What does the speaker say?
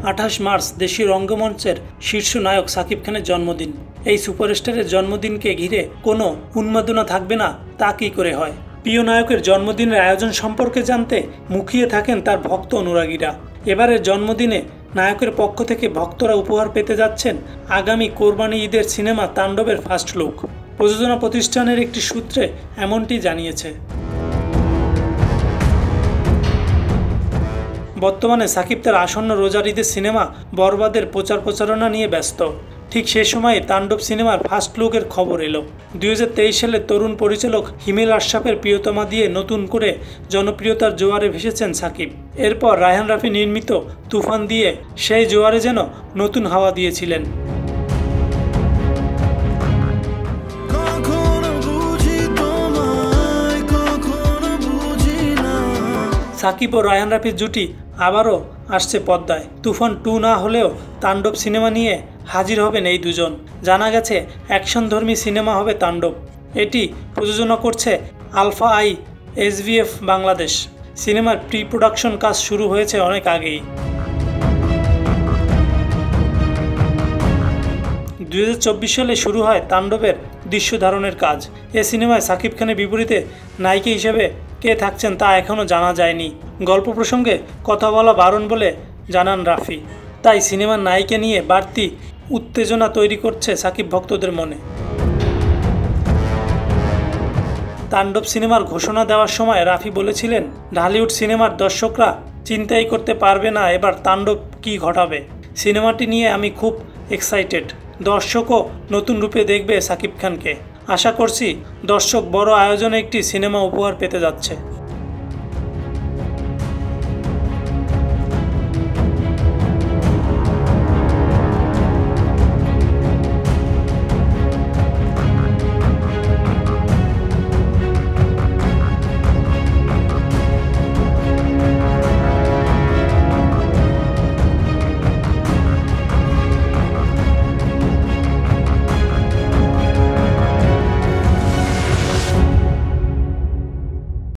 28 March দেশীয় রঙ্গমঞ্চের শীর্ষ নায়ক সাকিব খানের জন্মদিন। এই সুপারস্টারের জন্মদিনকে ঘিরে কোনো উন্মাদনা থাকবে না তা কী করে হয়। প্রিয় নায়কের জন্মদিনের আয়োজন সম্পর্কে জানতে মুখিয়ে থাকেন তার ভক্ত অনুরাগীরা। এবারের জন্মদিনে নায়কের পক্ষ থেকে ভক্তরা উপহার পেতে যাচ্ছেন আগামী কোরবানি ঈদের সিনেমা তাণ্ডবের ফার্স্ট লুক। প্রযোজনা প্রতিষ্ঠানের একটি সূত্রে এমনটি জানিয়েছে। বর্তমানে সাকিব তার আসন্ন রোজার ঈদের সিনেমা বরবাদের প্রচারণা নিয়ে ব্যস্ত। ঠিক সে সময়ে তাণ্ডব সিনেমার ফার্স্ট লুকের খবর এলো। 2023 সালে তরুণ পরিচালক হিমেল আশরাফের প্রিয়তমা দিয়ে নতুন করে জনপ্রিয়তার জোয়ারে ভেসেছেন সাকিব। এরপর রায়হান রাফি নির্মিত তুফান দিয়ে সেই জোয়ারে যেন নতুন হাওয়া দিয়েছিলেন। সাকিব ও রায়হান রাফির জুটি আবারও আসছে পদ্মায়। তুফান 2 না হলেও তাণ্ডব সিনেমা নিয়ে হাজির হবেন এই দুজন। জানা গেছে অ্যাকশনধর্মী সিনেমা হবে তাণ্ডব। এটি প্রযোজনা করছে আলফা আই SVF বাংলাদেশ। সিনেমার প্রি প্রোডাকশন কাজ শুরু হয়েছে অনেক আগেই। 2024 সালে শুরু হয় তাণ্ডবের দৃশ্য ধারণের কাজ। এ সিনেমায় সাকিব খানের বিপরীতে নায়িকা হিসেবে কে থাকছেন তা এখনও জানা যায়নি। গল্প প্রসঙ্গে কথা বলা বারণ বলে জানান রাফি। তাই সিনেমার নায়িকা নিয়ে বাড়তি উত্তেজনা তৈরি করছে সাকিব ভক্তদের মনে। তাণ্ডব সিনেমার ঘোষণা দেওয়ার সময় রাফি বলেছিলেন, ঢালিউড সিনেমার দর্শকরা চিন্তাই করতে পারবে না এবার তাণ্ডব কী ঘটাবে। সিনেমাটি নিয়ে আমি খুব এক্সাইটেড। দর্শকও নতুন রূপে দেখবে সাকিব খানকে। আশা করছি দর্শক বড় আয়োজনে একটি সিনেমা উপহার পেতে যাচ্ছে।